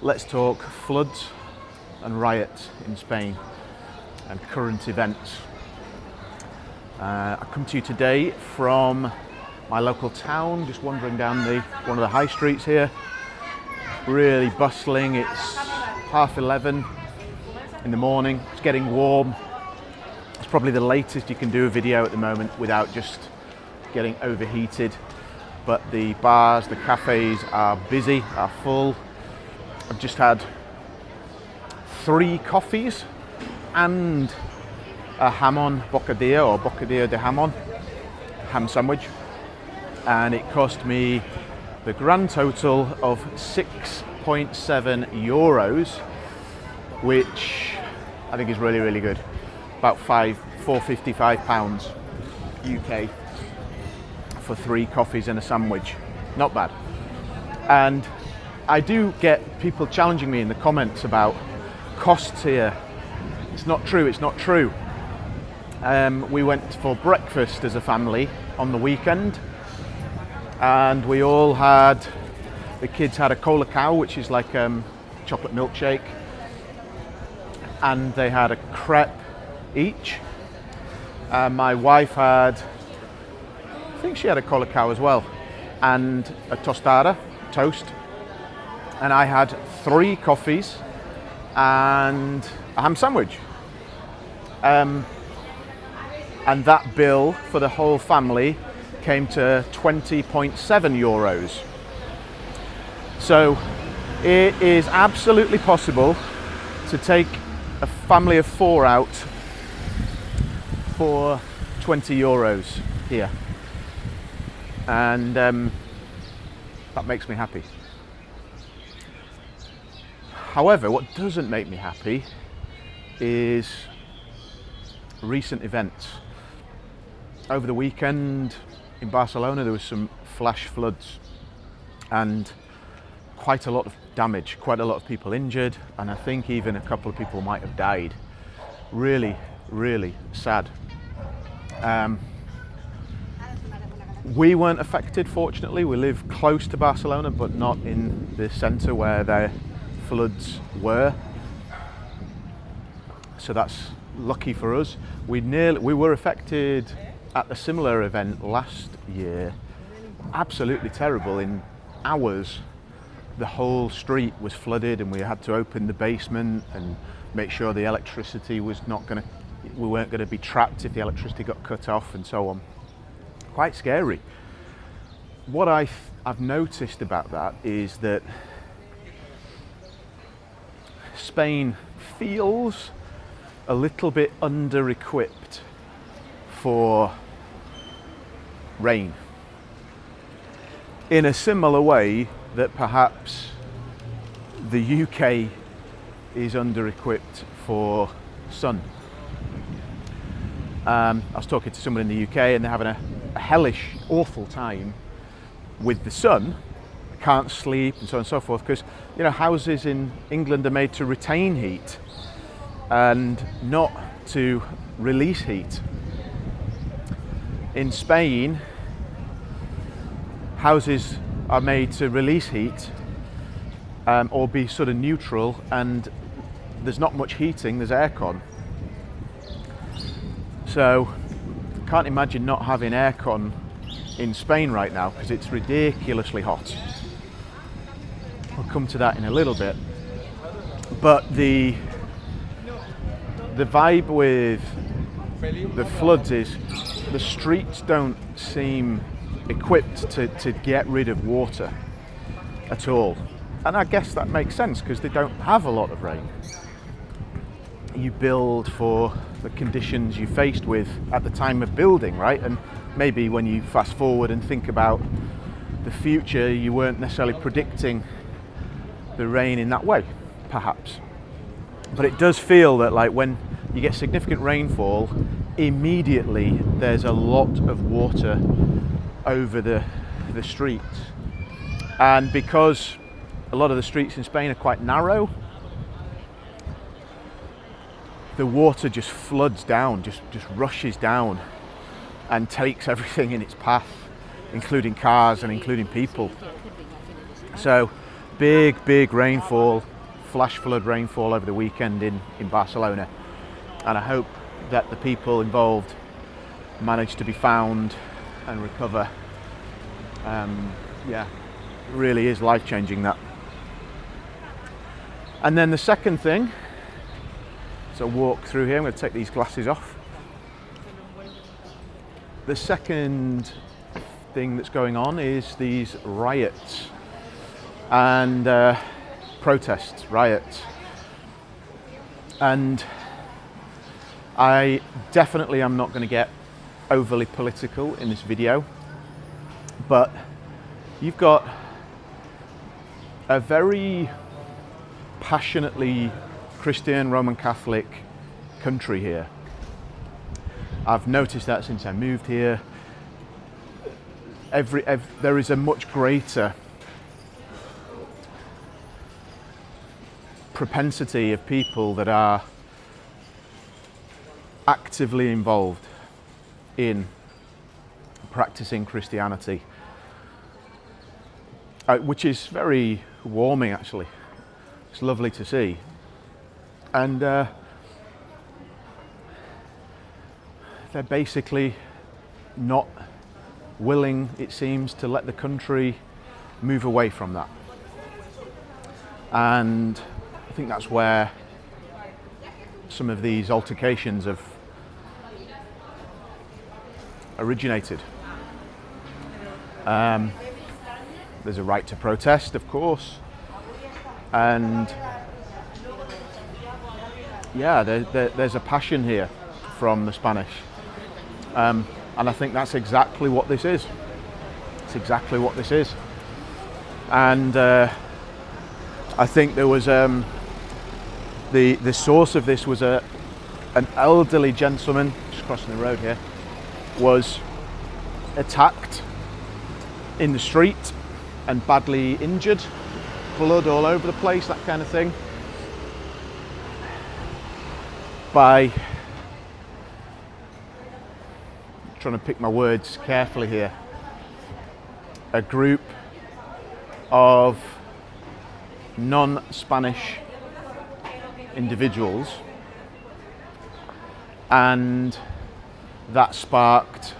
Let's talk floods and riots in Spain and current events. I come to you today from my local town, just wandering down one of the high streets here. Really bustling. It's 11:30 in the morning. It's getting warm. It's probably the latest you can do a video at the moment without just getting overheated. But the bars, the cafes are busy, are full. I've just had 3 coffees and a jamon bocadillo, or bocadillo de jamon, ham sandwich, and it cost me the grand total of 6.7 euros, which I think is really, really good. About £4.55 UK for 3 coffees and a sandwich. Not bad. And I do get people challenging me in the comments about costs here. It's not true, it's not true. We went for breakfast as a family on the weekend, and we all had, the kids had a colacao, which is like chocolate milkshake, and they had a crepe each. My wife had, I think she had a colacao as well, and a tostada, toast, and I had 3 coffees and a ham sandwich. And that bill for the whole family came to 20.7 euros. So it is absolutely possible to take a family of 4 out for 20 euros here. And that makes me happy. However, what doesn't make me happy is recent events. Over the weekend in Barcelona there was some flash floods and quite a lot of damage, quite a lot of people injured, and I think even a couple of people might have died. Really, really sad. We weren't affected, fortunately. We live close to Barcelona, but not in the centre where the floods were. So that's lucky for us. We were affected at a similar event last year. Absolutely terrible. In hours, the whole street was flooded, and we had to open the basement and make sure the electricity was we weren't going to be trapped if the electricity got cut off, and so on. Quite scary. What I've noticed about that is that Spain feels a little bit under-equipped for rain, in a similar way that perhaps the UK is under-equipped for sun. I was talking to someone in the UK, and they're having a hellish, awful time with the sun. They can't sleep and so on and so forth, because houses in England are made to retain heat and not to release heat. In Spain, houses are made to release heat or be sort of neutral, and there's not much heating, there's aircon. So I can't imagine not having aircon in Spain right now, because it's ridiculously hot. I'll come to that in a little bit. But the vibe with the floods is the streets don't seem equipped to get rid of water at all. And I guess that makes sense, because they don't have a lot of rain. You build for the conditions you faced with at the time of building, right? And maybe when you fast forward and think about the future, you weren't necessarily predicting the rain in that way, perhaps. But it does feel that, like, when you get significant rainfall, immediately there's a lot of water over the streets. And because a lot of the streets in Spain are quite narrow, the water just floods down, just rushes down and takes everything in its path, including cars and including people. So big rainfall, flash flood rainfall over the weekend in Barcelona, and I hope that the people involved manage to be found and recover. Yeah, it really is life-changing, that. And then the second thing, so walk through here, I'm going to take these glasses off. The second thing that's going on is these riots and protests, riots. And I definitely am not going to get overly political in this video, but you've got a very passionately Christian Roman Catholic country here. I've noticed that since I moved here. There is a much greater propensity of people that are actively involved in practicing Christianity, which is very warming, actually. It's lovely to see. And they're basically not willing, it seems, to let the country move away from that. And I think that's where some of these altercations have originated. There's a right to protest, of course, and yeah, there's a passion here from the Spanish, and I think that's exactly what this is. It's exactly what this is. And I think there was the source of this was an elderly gentleman just crossing the road here, was attacked in the street and badly injured, blood all over the place, that kind of thing, by, trying to pick my words carefully here, a group of non-Spanish individuals, and that sparked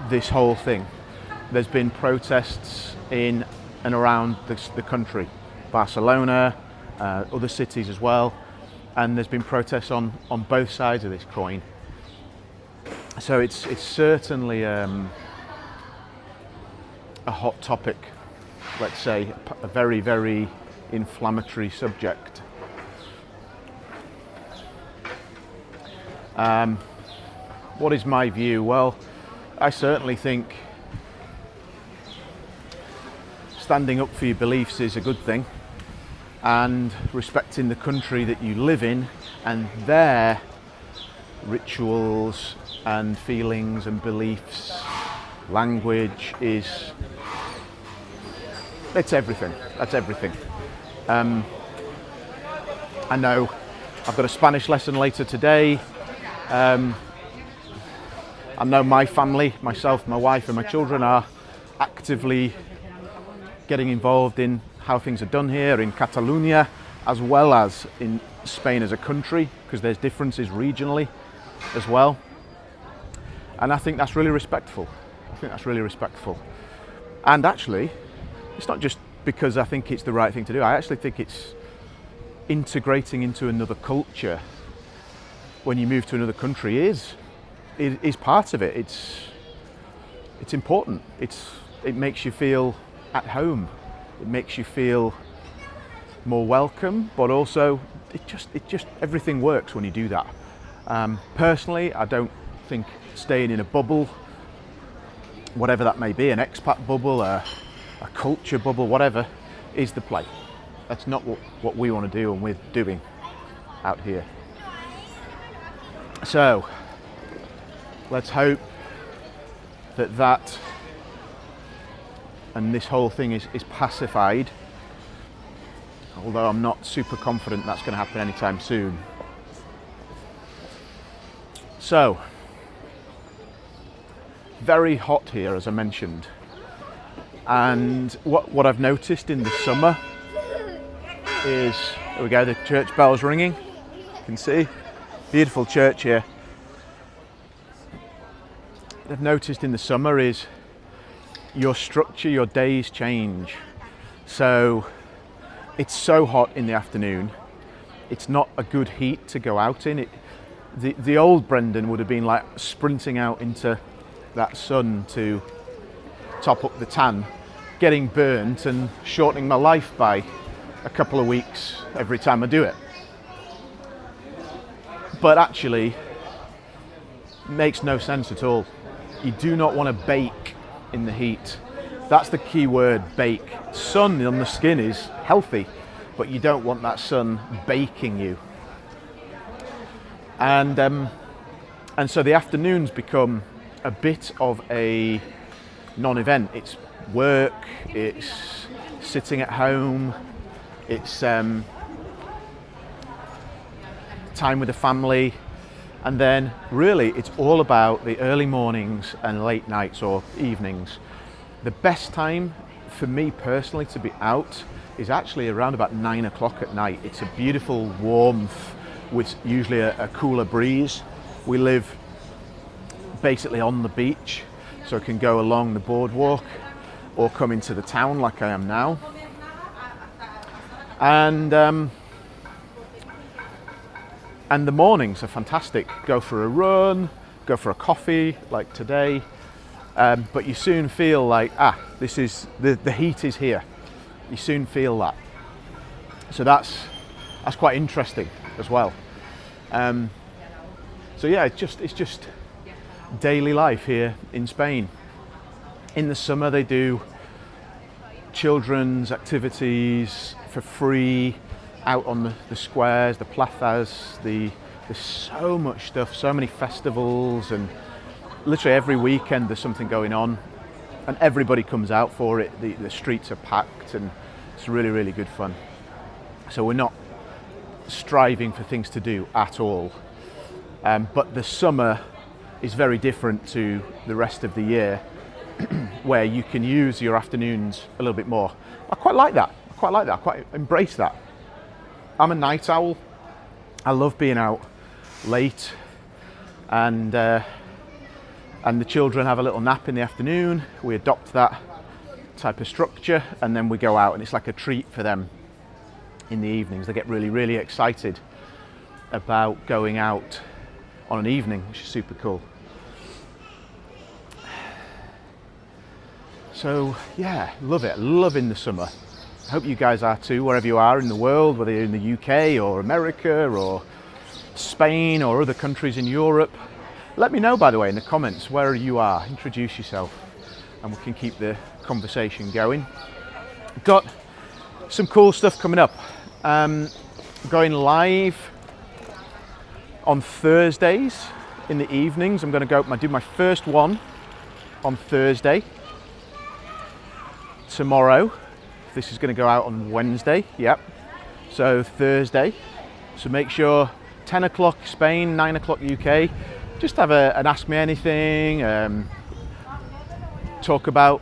this whole thing. There's been protests in and around the country, Barcelona, other cities as well, and there's been protests on both sides of this coin. So it's certainly a hot topic, let's say, a very, very inflammatory subject. What is my view? Well, I certainly think standing up for your beliefs is a good thing, and respecting the country that you live in and their rituals and feelings and beliefs, language, it's everything. That's everything. I know I've got a Spanish lesson later today. I know my family, myself, my wife and my children are actively getting involved in how things are done here in Catalonia, as well as in Spain as a country, because there's differences regionally as well. And I think that's really respectful. And actually, it's not just because I think it's the right thing to do. I actually think it's integrating into another culture when you move to another country is part of it. It's important. It makes you feel at home. It makes you feel more welcome, but also it just everything works when you do that. Personally, I don't think staying in a bubble, whatever that may be, an expat bubble, a culture bubble, whatever, is the play. That's not what we want to do and we're doing out here. So let's hope that and this whole thing is pacified, although I'm not super confident that's going to happen anytime soon. So, very hot here, as I mentioned, and what I've noticed in the summer is, there we go, the church bell's ringing. You can see, beautiful church here. What I've noticed in the summer is your structure, your days change. So it's so hot in the afternoon. It's not a good heat to go out in. The old Brendan would have been like sprinting out into that sun to top up the tan, getting burnt and shortening my life by a couple of weeks every time I do it. But actually, it makes no sense at all. You do not want to bake in the heat. That's the key word, bake. Sun on the skin is healthy, but you don't want that sun baking you. And so the afternoons become a bit of a non-event. It's work, it's sitting at home, it's time with the family, and then really it's all about the early mornings and late nights or evenings. The best time for me personally to be out is actually around about 9 o'clock at night. It's a beautiful warmth with usually a cooler breeze. We live basically on the beach, so I can go along the boardwalk or come into the town like I am now. And the mornings are fantastic. Go for a run, go for a coffee like today, but you soon feel like, this is, the heat is here. You soon feel that. So that's quite interesting as well. So yeah, it's just daily life here in Spain. In the summer they do children's activities for free out on the squares, the plazas. There's so much stuff, so many festivals, and literally every weekend there's something going on and everybody comes out for it. The streets are packed and it's really, really good fun. So we're not striving for things to do at all. But the summer is very different to the rest of the year where you can use your afternoons a little bit more. I quite like that. I quite embrace that. I'm a night owl. I love being out late, and the children have a little nap in the afternoon. We adopt that type of structure, and then we go out, and it's like a treat for them in the evenings. They get really, really excited about going out on an evening, which is super cool. So yeah, love it, loving the summer. I hope you guys are too, wherever you are in the world, whether you're in the UK or America or Spain or other countries in Europe. Let me know, by the way, in the comments where you are. Introduce yourself and we can keep the conversation going. Got some cool stuff coming up. Going live on Thursdays in the evenings. I'm going to do my first one on Thursday. Tomorrow. This is going to go out on Wednesday. Yep. So Thursday. So make sure 10 o'clock Spain, 9 o'clock UK. Just have an Ask Me Anything. Talk about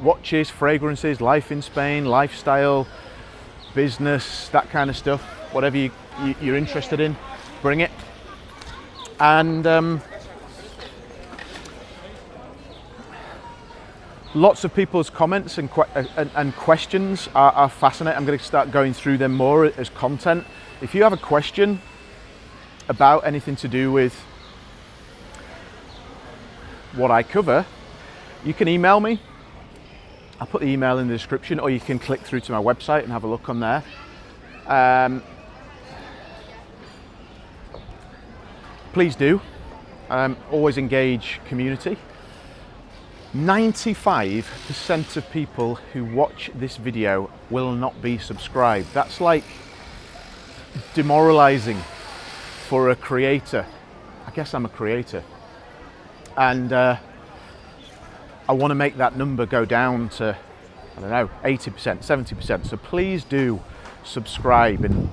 watches, fragrances, life in Spain, lifestyle, business, that kind of stuff. Whatever you're interested in, bring it. And lots of people's comments and questions are fascinating. I'm going to start going through them more as content. If you have a question about anything to do with what I cover, you can email me. I'll put the email in the description, or you can click through to my website and have a look on there. Please do. Always engage community. 95% of people who watch this video will not be subscribed. That's like demoralizing for a creator. I guess I'm a creator. And I want to make that number go down to, I don't know, 80%, 70%. So please do subscribe and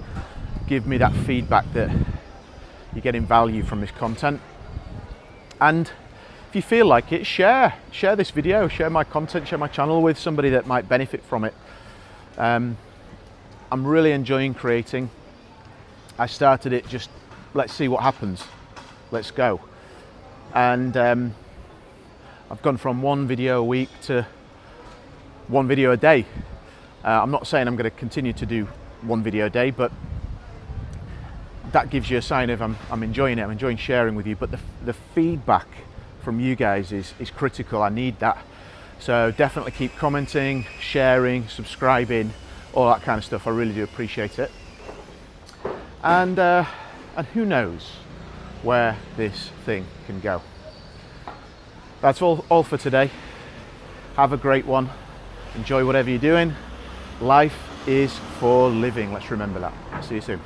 give me that feedback that you're getting value from this content. And if you feel like it, share this video, share my content, share my channel with somebody that might benefit from it. I'm really enjoying creating. I started it just, let's see what happens, let's go. And I've gone from one video a week to one video a day. I'm not saying I'm going to continue to do one video a day, but that gives you a sign of I'm enjoying it. I'm enjoying sharing with you, but the feedback from you guys is critical. I need that. So definitely keep commenting, sharing, subscribing, all that kind of stuff. I really do appreciate it. And who knows where this thing can go. That's all for today. Have a great one. Enjoy whatever you're doing. Life is for living. Let's remember that. See you soon.